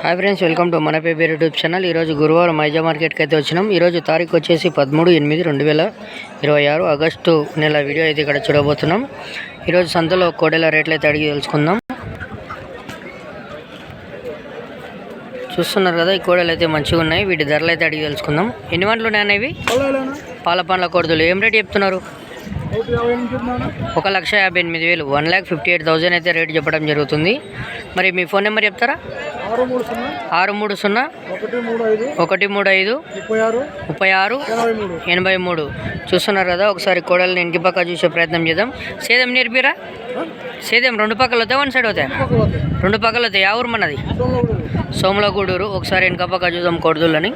Hi friends, welcome to మన paper YouTube channel. ఈరోజు గురువారం మైజా మార్కెట్కి అయితే వచ్చినాం. ఈరోజు తారీఖు వచ్చేసి 13/8/2026 ఆగస్టు నెల వీడియో అయితే ఇక్కడ చూడబోతున్నాం. ఈరోజు సంతలో కోడెల రేట్లు అయితే అడిగి తెలుసుకుందాం. చూస్తున్నారు కదా, ఈ కోడలు అయితే మంచిగా ఉన్నాయి. వీటి ధరలు అయితే అడిగి తెలుసుకుందాం. ఎన్ని వంటలు ఉన్నాయన్న ఇవి? పాల పండ్ల కోడలు. ఏం రేటు చెప్తున్నారు? 1,58,000 1,58,000 అయితే రేటు చెప్పడం జరుగుతుంది. మరి మీ ఫోన్ నెంబర్ చెప్తారా? 630-135-36-83. చూస్తున్నారు కదా, ఒకసారి కోడల్ని ఇంటి పక్క చూసే ప్రయత్నం చేద్దాం. సేదం నేర్పిరా? సేదం రెండు పక్కలు అవుతాయి, వన్ సైడ్ అవుతాయి? రెండు పక్కలు అవుతాయి. ఆ ఊరు మనది సోమలగూడూరు. ఒకసారి వెనక పక్క చూద్దాం కోడదులని.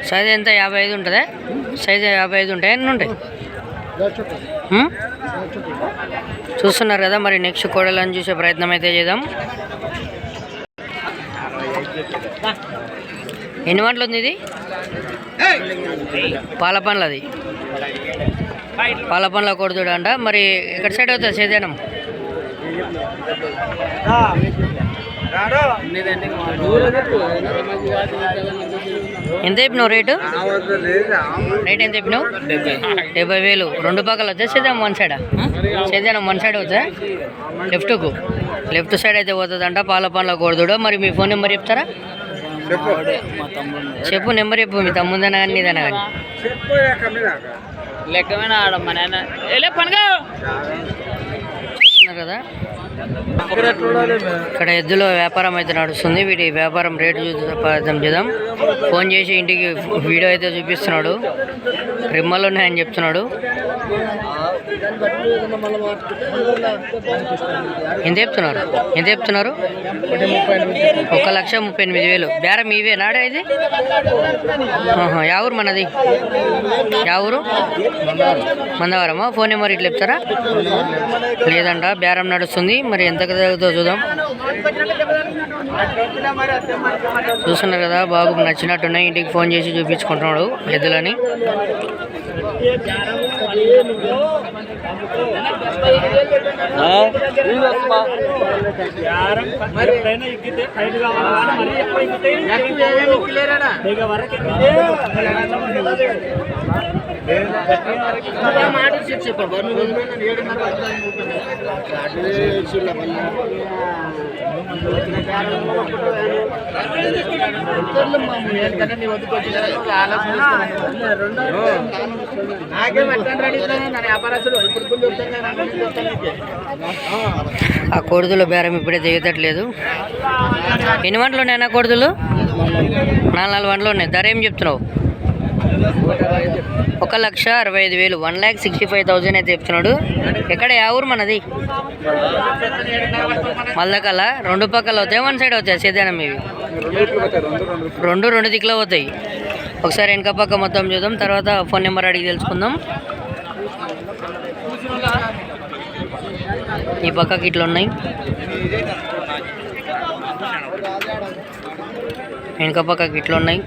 సైజ్ ఎంత? 55 ఉంటుందా? సైజ్ 55 ఉంటాయి. ఎన్ని ఉంటాయి? చూస్తున్నారు కదా, మరి నెక్స్ట్ కోడలను చూసే ప్రయత్నం అయితే చేద్దాం. ఎన్ని వంటలు ఉంది ఇది? పాల పండ్లది. పాల పండ్ల కొడుతుడు అంట. మరి ఎక్కడ సైడ్ అవుతుంది సేద్యానం? ఎంత చెప్పినావు రేటు? రేట్ ఎంత చెప్పినావు? 70,000. రెండు పక్కలు వచ్చా సేద్యం వన్ సైడా? సేద్యానం వన్ సైడ్ అవుతా? లెఫ్ట్కు లెఫ్ట్ సైడ్ అయితే పోతుందంట. పాల పండ్ల కొడుతుడు. మరి మీ ఫోన్ నెంబర్ చెప్తారా? చెప్పు, నెంబర్ చెప్పు. మీ తమ్ముందనా కానీ నీదనా కానీ చూస్తున్నారు కదా, ఇక్కడ ఎద్దుల వ్యాపారం అయితే నడుస్తుంది. వీటి వ్యాపారం రేటు చూసే ప్రయత్నం చేద్దాం. ఫోన్ చేసి ఇంటికి వీడియో అయితే చూపిస్తున్నాడు. రిమ్మలు ఉన్నాయని చెప్తున్నాడు. ఎంత చెప్తున్నారు? 1,38,000. బేరం ఇవే నాడే ఇది? యా ఊరు మనది? యా ఊరు? మందవరమా? ఫోన్ నెంబర్ ఇట్లా చెప్తారా? లేదంట, బేరం నడుస్తుంది. మరి ఎంత జరుగుతుందో చూద్దాం. చూస్తున్నారు కదా, బాబుకు నచ్చినట్టున్నాయి. ఇంటికి ఫోన్ చేసి చూపించుకుంటున్నాడు ఎద్దులని. ఆ కోడుదుల బేరం ఇప్పుడే దిగతట్లేదు. ఎన్ని వంటలు ఉన్నాయి అన్న కోడుదులు? 4 వంటలు ఉన్నాయి. ధర ఏం చెప్తున్నావు? 1,65,000 1,65,000 అయితే చెప్తున్నాడు. ఎక్కడ? యా ఊరు మనది? మల్దకల. రెండు పక్కలు అవుతాయి, వన్ సైడ్ అవుతాయి సేద్యానం ఇవి? రెండు దిక్కులో అవుతాయి. ఒకసారి వెనక పక్క మొత్తం చూద్దాం, తర్వాత ఫోన్ నెంబర్ అడిగి తెలుసుకుందాం. ఈ పక్కకి ఇట్లా ఉన్నాయి, వెనక పక్కకి ఇట్లా ఉన్నాయి.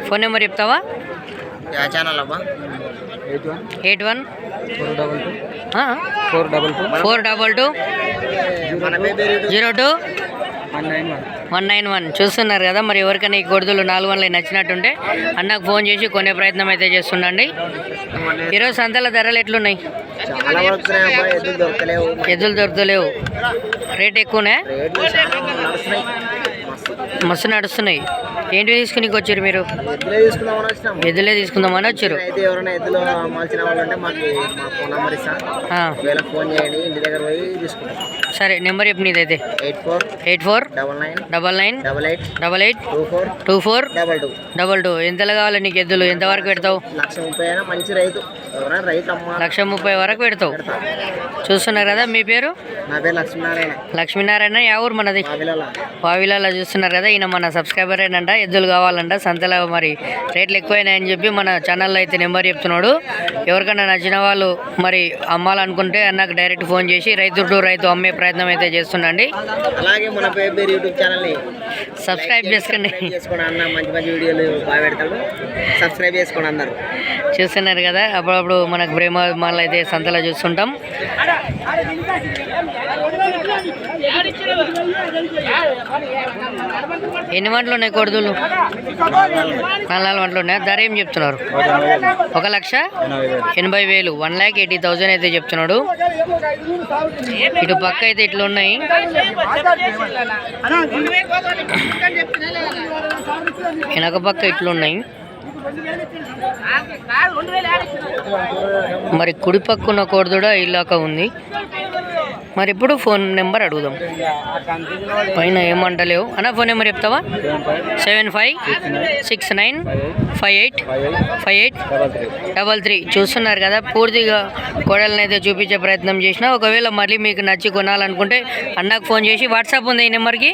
ఫోన్ నెంబర్ చెప్తావా? 8142020191. చూస్తున్నారు కదా, మరి ఎవరికైనా ఈ కొడుతులు 4 వందలు నచ్చినట్టుంటే అన్నకు ఫోన్ చేసి కొనే ప్రయత్నం అయితే చేస్తుండండి. ఈరోజు సంతల ధరలు ఎట్లున్నాయి? ఎద్దులు దొరకలేవు. రేట్ ఎక్కువనే? మస్తు నడుస్తున్నాయి. ఏంటి తీసుకుని వచ్చారు మీరు? ఎద్దులే తీసుకుందామని వచ్చారు. ఫోన్ చేయండి, ఇంటి దగ్గర పోయి తీసుకుంటాం. సరే నెంబర్ చెప్పు నీదైతే. 8499888824 ఎంతలో కావాలి నీకు ఎద్దులు? ఎంతవరకు పెడతావు? 1,30,000 వరకు పెడతావు. చూస్తున్నారు కదా. మీ పేరు? లక్ష్మీనారాయణ. యా ఊరు మనది? వావిలాలో. చూస్తున్నారు కదా, ఈయన మన సబ్స్క్రైబర్ ఏంటంట. ఎద్దులు కావాలంట సంతలో, మరి రేట్లు ఎక్కువైనాయని చెప్పి మన ఛానల్లో అయితే నెంబర్ చెప్తున్నాడు. ఎవరికైనా నచ్చిన వాళ్ళు మరి అమ్మాలనుకుంటే అన్నకు డైరెక్ట్ ఫోన్ చేసి రైతు టు రైతు అమ్మే ప్రయత్నం అయితే చేస్తుండండి. అలాగే మన పేరు యూట్యూబ్ ఛానల్ని సబ్స్క్రైబ్ చేసుకోండి. అన్న మంచి మంచి వీడియోలు బాగా పెడతాడు. సబ్స్క్రైబ్ చేసుకోండి అందరు. చూస్తున్నారు కదా, అప్పుడప్పుడు మనకు ప్రేమాభిమానులు అయితే సంతలో చూస్తుంటాం. ఎన్ని వంటలు ఉన్నాయి కోడుదులు? 4 వంటలు ఉన్నాయి. ధర ఏం చెప్తున్నారు? 1,80,000 1,80,000 అయితే చెప్తున్నాడు. ఇటు పక్క అయితే ఇట్లా ఉన్నాయి. వెనక పక్క ఇట్లున్నాయి. మరి కుడి పక్కున్న కోడుదూడ ఇలాక ఉంది. మరి ఇప్పుడు ఫోన్ నెంబర్ అడుగుదాం. పైన ఏమంటలేవు అన్న. ఫోన్ నెంబర్ చెప్తావా? 7569585833. చూస్తున్నారు కదా, పూర్తిగా కోడలను అయితే చూపించే ప్రయత్నం చేసిన. ఒకవేళ మళ్ళీ మీకు నచ్చి కొనాలనుకుంటే అన్నకు ఫోన్ చేసి, వాట్సాప్ ఉంది ఈ నెంబర్కి,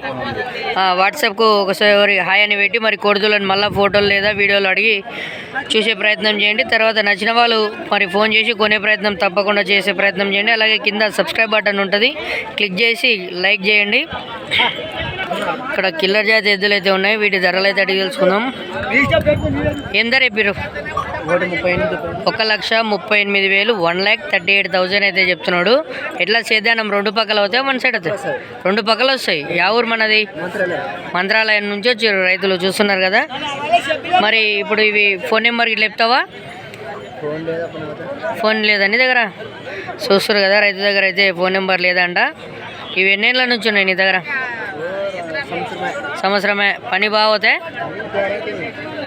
వాట్సాప్కు ఒకసారి హాయ్ అని పెట్టి మరి కోడుదులను మళ్ళీ ఫోటోలు లేదా వీడియోలు అడిగి చూసే ప్రయత్నం చేయండి. తర్వాత నచ్చిన వాళ్ళు మరి ఫోన్ చేసి కొనే ప్రయత్నం తప్పకుండా చేసే ప్రయత్నం చేయండి. అలాగే కింద సబ్స్క్రైబ్ బటన్ ఉంటుంది, క్లిక్ చేసి లైక్ చేయండి. ఇక్కడ కిల్లర్ జాతి ఎద్దులు అయితే ఉన్నాయి. వీటి ధరలు అయితే అడిగి తెలుసుకుందాం. ఏం ధర చెప్పారు? 1,38,000 1,38,000 అయితే చెప్తున్నాడు. ఎట్లా సేద్యానం 2 పక్కలు అవుతాయి, 1 సైడ్ అవుతాయి? 2 పక్కలు వస్తాయి. యా ఊరు మనది? మంత్రాలయం నుంచి వచ్చారు రైతులు. చూస్తున్నారు కదా. మరి ఇప్పుడు ఇవి ఫోన్ నెంబర్కి ఇట్లా చెప్తావా? ఫోన్ లేదా నీ దగ్గర? చూస్తారు కదా, రైతు దగ్గర అయితే ఫోన్ నెంబర్ లేదంట. ఇవి ఎన్నేళ్ళ నుంచి ఉన్నాయి నీ దగ్గర? సంవత్సరమే. పని బాగోతాయి?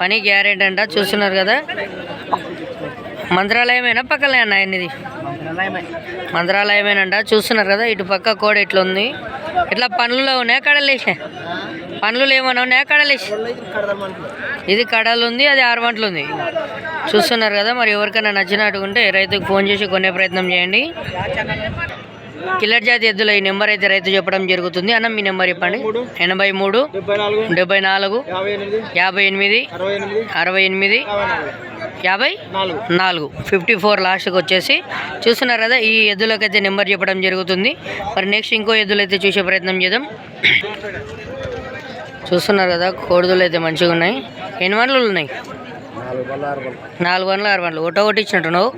పని గ్యారెంటీ అంట. చూస్తున్నారు కదా. మంత్రాలయమేనా పక్కలే అన్న? ఎన్నిది మంత్రాలయమేనంట. చూస్తున్నారు కదా. ఇటు పక్క కోడ ఇట్లా ఉంది. ఇట్లా పండ్లలో ఉన్నాయా కడలేసా? పండ్లు ఏమైనా ఉన్నాయా కడలేసి? ఇది కడలు ఉంది, అది 6 వంటలు ఉంది. చూస్తున్నారు కదా. మరి ఎవరికైనా నచ్చినట్టుకుంటే రైతుకు ఫోన్ చేసి కొనే ప్రయత్నం చేయండి. కిల్లర్ జాతి ఎద్దుల ఈ నెంబర్ అయితే రైతు చెప్పడం జరుగుతుంది. అన్న మీ నెంబర్ చెప్పండి. 83 74 58 68 54 54 లాస్ట్కి వచ్చేసి. చూస్తున్నారు కదా, ఈ ఎద్దులకైతే నెంబర్ చెప్పడం జరుగుతుంది. మరి నెక్స్ట్ ఇంకో ఎద్దులు అయితే చూసే ప్రయత్నం చేద్దాం. చూస్తున్నారు కదా, కోడుదులు అయితే మంచిగా ఉన్నాయి. ఎన్ని వంటలు ఉన్నాయి? 4 వంటలు 6 వంటలు. ఒకటో కొట్టించినట్టు నువ్వు?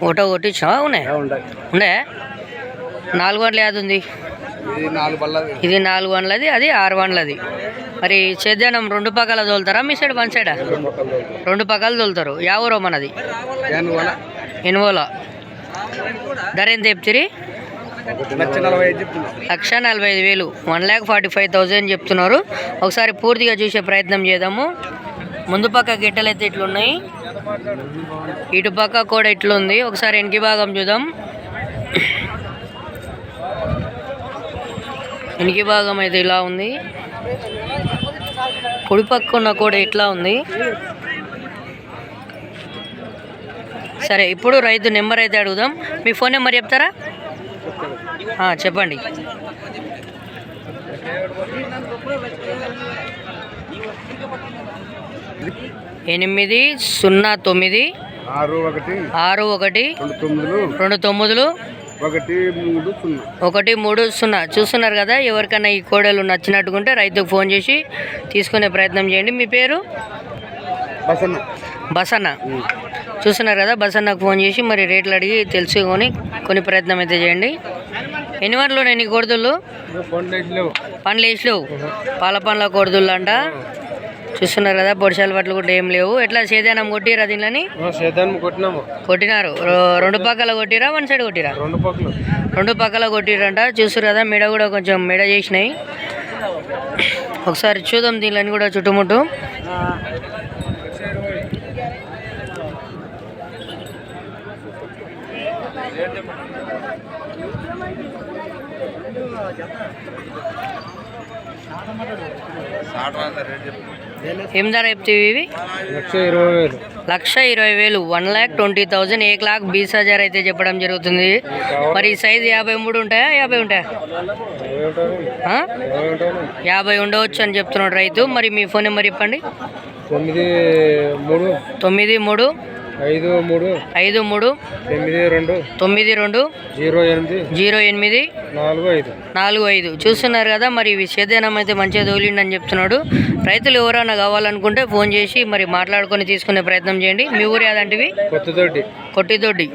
ఒకటో కొట్టించినావా? ఉన్నాయి. 4 వంటలు ఏది ఉంది? ఇది 4 వంటలది, అది 6 వంటలది. మరి సేద్యానం 2 పక్కల తోలుతారా మీ సైడ్? 1 సైడా? 2 పక్కలు తోలుతారు. యా ఊరో మనది? ఎనుగోల. ధర ఎంత చెప్తిరి? 1,45,000 1,45,000 చెప్తున్నారు. ఒకసారి పూర్తిగా చూసే ప్రయత్నం చేద్దాము. ముందు పక్క గిట్టలు అయితే ఇట్లున్నాయి, ఇటు పక్క కూడా ఇట్లుంది. ఒకసారి వెనక భాగం చూద్దాం. వెనక భాగం అయితే ఇలా ఉంది. కుడి పక్క ఉన్న కూడా ఇట్లా ఉంది. సరే, ఇప్పుడు రైతు నెంబర్ అయితే అడుగుదాం. మీ ఫోన్ నెంబర్ చెప్తారా? చెప్పండి. 809 61 29 130. చూస్తున్నారు కదా. ఎవరికైనా ఈ కోడలు నచ్చినట్టుకుంటే రైతుకు ఫోన్ చేసి తీసుకునే ప్రయత్నం చేయండి. మీ పేరు? బసన్న. చూస్తున్నారు కదా, బసన్నకు ఫోన్ చేసి మరి రేట్లు అడిగి తెలుసుకొని కొన్ని ప్రయత్నం అయితే చేయండి. ఎన్ని వంటలు ఉన్నాయి నీ కోడుదులు? పండ్లు వేసలేవు. పాల పండ్ల కోడుదులు అంట. చూస్తున్నారు కదా, పొడిశాల పట్లు కూడా ఏం లేవు. ఎట్లా సేద్యానం కొట్టిరా దీనిని? కొట్టినారు. 2 పక్కల కొట్టిరా, 1 సైడ్ కొట్టిరా? 2 పక్కల కొట్టిరంట. చూస్తున్నారు కదా, మెడ కూడా కొంచెం మెడ చేసినాయి. ఒకసారి చూద్దాం దీనిని కూడా చుట్టుముట్టు. ఏం ధర చెప్తావు ఇవి? 1,20,000. 1,20,000, 1,20,000, 1,20,000 అయితే చెప్పడం జరుగుతుంది. మరి ఈ సైజు 53 ఉంటాయా, 50 ఉంటాయా? 50 ఉండవచ్చు అని చెప్తున్నాడు రైతు. మరి మీ ఫోన్ నెంబర్ చెప్పండి. 93 53 92 08 45. చూస్తున్నారు కదా, మరి ఇవి సేద్యానం అయితే మంచిగా తోలిండని చెప్తున్నాడు. రైతులు ఎవరైనా కావాలనుకుంటే ఫోన్ చేసి మరి మాట్లాడుకొని తీసుకునే ప్రయత్నం చేయండి. మీ ఊరు ఏదంటివి? కొట్టిదొడ్డి.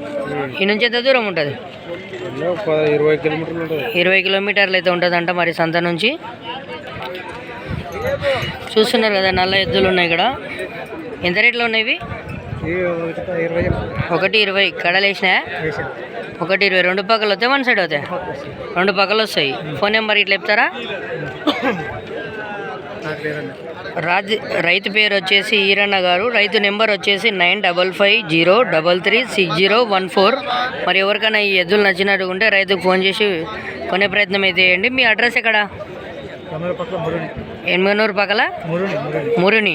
ఈ నుంచి ఎంత దూరం ఉంటుంది? 20 కిలోమీటర్లు అయితే ఉంటుందంట మరి సంత నుంచి. చూస్తున్నారు కదా, నల్ల ఎద్దులు ఉన్నాయి ఇక్కడ. ఎంత రేట్లో ఉన్నాయి ఇవి? 1,20. కడలు వేసినాయా? 1,20. 2 పక్కలు వస్తాయి, 1 సైడ్ అవుతాయి? 2 పక్కలు వస్తాయి. ఫోన్ నెంబర్ ఇట్లా చెప్తారా? రైతు పేరు వచ్చేసి ఈరన్న గారు. రైతు నెంబర్ వచ్చేసి 9550336014. మరి ఎవరికైనా ఈ ఎద్దులు నచ్చినట్టు ఉంటే రైతుకు ఫోన్ చేసి కొనే ప్రయత్నం అయితే చేయండి. మీ అడ్రస్ ఎక్కడ? ఎన్మనూరు పక్కల మురుని.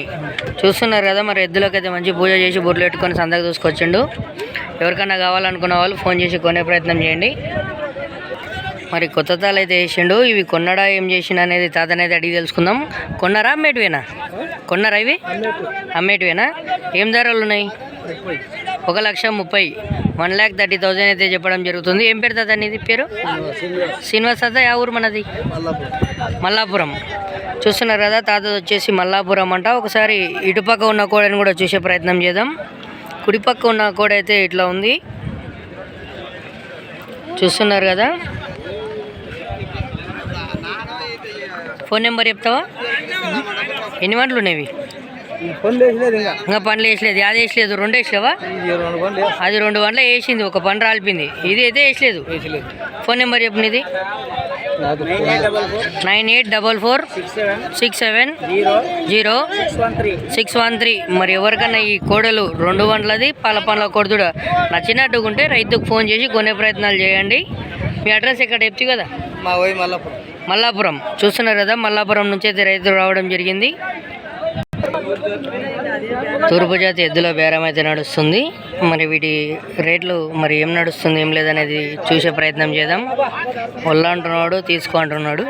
చూస్తున్నారు కదా, మరి ఎద్దులకైతే మంచి పూజ చేసి బొట్లు పెట్టుకొని సందకు చూసుకొచ్చిండు. ఎవరికైనా కావాలనుకున్న వాళ్ళు ఫోన్ చేసి కొనే ప్రయత్నం చేయండి. మరి కొత్త తాళ్ళు అయితే వేసిండు. ఇవి కొన్నడా ఏం చేసిండు అనేది తాతనైతే అడిగి తెలుసుకుందాం. కొన్నారా, అమ్మేటివేనా? కొన్నారా ఇవి? అమ్మేటివేనా? ఏం ధరలు ఉన్నాయి? 1,30,000, 1,30,000 అయితే చెప్పడం జరుగుతుంది. ఏం పేరు తాత అనేది? పేరు శ్రీనివాస్ తాత. యా ఊరు మనది? మల్లాపురం. చూస్తున్నారు కదా, తాత వచ్చేసి మల్లాపురం అంట. ఒకసారి ఇటుపక్క ఉన్న కోడని కూడా చూసే ప్రయత్నం చేద్దాం. కుడిపక్క ఉన్న కోడ అయితే ఇట్లా ఉంది. చూస్తున్నారు కదా. ఫోన్ నెంబర్ చెప్తావా? ఎన్ని వంటలు ఉన్నాయి? ఇంకా పండ్లు వేసలేదు. అది వేసలేదు, 2 వేసలేవా? అది 2 వంటలు వేసింది, 1 పండు రాలిపింది. ఇది అయితే వేసలేదు. ఫోన్ నెంబర్ చెప్పు నీది. 9844670613. మరి ఎవరికైనా ఈ కోడలు 2 వంటలది పాల పండ్ల కొడుతుడ నచ్చినట్టుగా ఉంటే రైతుకు ఫోన్ చేసి కొనే ప్రయత్నాలు చేయండి. మీ అడ్రస్ ఎక్కడ చెప్తే కదా? మా పోయి మల్లాపురం. చూస్తున్నారు కదా, మల్లాపురం నుంచి అయితే రైతులు రావడం జరిగింది. తూర్పు జాతి ఎద్దుల బేరం అయితే నడుస్తుంది. మరి వీటి రేట్లు మరి ఏం నడుస్తుంది ఏం లేదనేది చూసే ప్రయత్నం చేద్దాం. ఒళ్ళ అంటున్నాడు, తీసుకో అంటున్నాడు.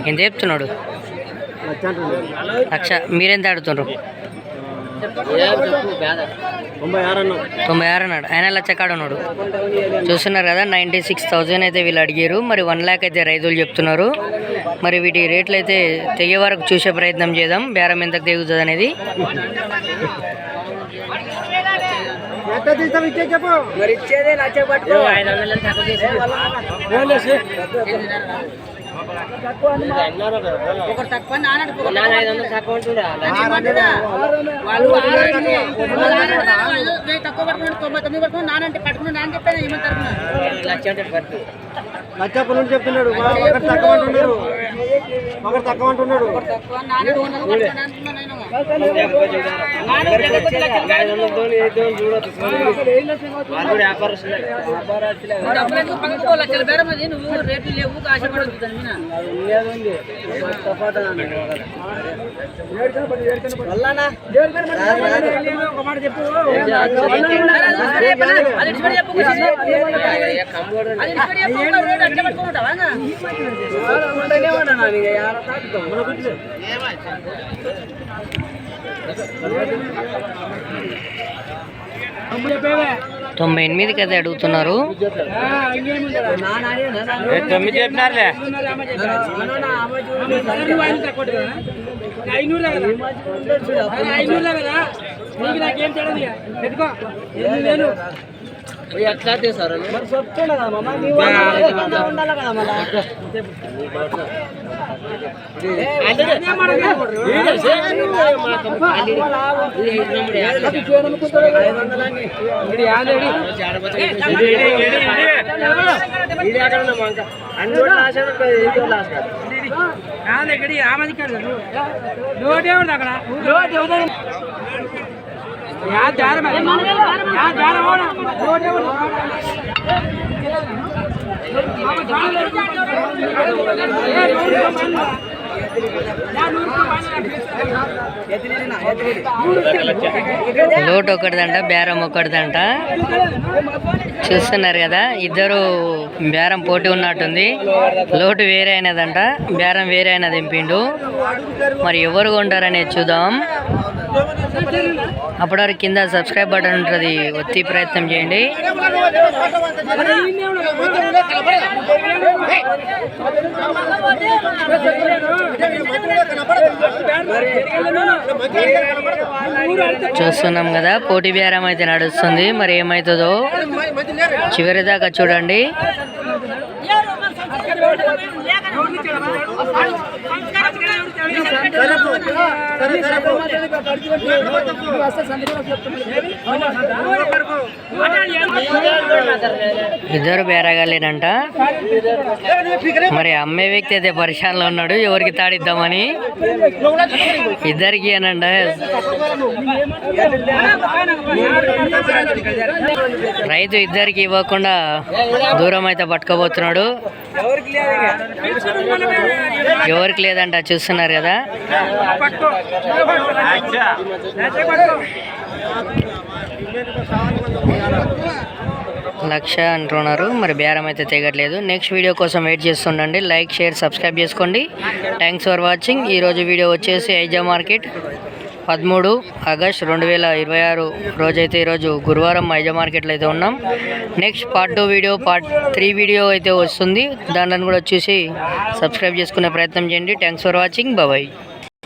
ఎంత చెప్తున్నాడు? 1,00,000. మీరెంత ఆడుతున్నారు? 96 అన్నాడు. ఆయన 1,00,000 కాడ ఉన్నాడు. చూస్తున్నారు కదా, 96,000 అయితే వీళ్ళు అడిగారు. మరి 1,00,000 అయితే రైతులు చెప్తున్నారు. మరి వీటి రేట్లు అయితే తెగే వరకు చూసే ప్రయత్నం చేద్దాం. బేరం ఎంతకు తెగుతుంది అనేది. ఒకటి తక్కువ తక్కువ పట్టుకుని 99 పట్టుకుని నానంటే పట్టుకుని నాన్న చెప్పాను. ఏమంటారు? లచ్చప్ప నుంచి చెప్తున్నాడు. ఒకటి తక్కువ అంటున్నారు. నువ్వు రేట్లు లేవు, ఆశపడదు. తొంభై 98 అయితే అడుగుతున్నారు. 9 చెప్పినారులే. ఎట్లా తీసారు? చెప్తున్నా కదా ఉండాలి కదా మళ్ళీ. లోటు ఒకటిదంట, బేరం ఒకటిదంట. చూస్తున్నారు కదా, ఇద్దరు బేరం పోటీ ఉన్నట్టుంది. లోటు వేరే అయినదంట, బేరం వేరే అయినది ఎంపిండు. మరి ఎవరు కొంటారనేది చూద్దాం. అప్పటివరకు కింద సబ్స్క్రైబ్ బటన్ ఉంటుంది, ఒత్తి ప్రయత్నం చేయండి. చూస్తున్నాం కదా, పోటీ బేరం అయితే నడుస్తుంది. మరి ఏమవుతుందో చివరి దాకా చూడండి. ఇద్దరు బేరగాలేనంట. మరి అమ్మే వ్యక్తి అయితే పరిశానలో ఉన్నాడు, ఎవరికి తాడిద్దామని. ఇద్దరికి అనంట. రైతు ఇద్దరికి ఇవ్వకుండా దూరం అయితే పట్టుకోబోతున్నాడు. ఎవరికి లేదంట, చూస్తున్నారు కదా. లక్ష అంటున్నారు, మరి బేరం అయితే తెగట్లేదు. నెక్స్ట్ వీడియో కోసం వెయిట్ చేస్తుండండి. లైక్, షేర్, సబ్స్క్రైబ్ చేసుకోండి. Thanks for watching. ఈరోజు వీడియో వచ్చేసి ఐజా మార్కెట్ 13 ఆగస్ట్ 2026 రోజైతే ఈరోజు గురువారం ఐజా మార్కెట్లో అయితే ఉన్నాం. Next part 2 video, part 3 video అయితే వస్తుంది. దాంట్లో కూడా చూసి సబ్స్క్రైబ్ చేసుకునే ప్రయత్నం చేయండి. Thanks for watching. బాయ్.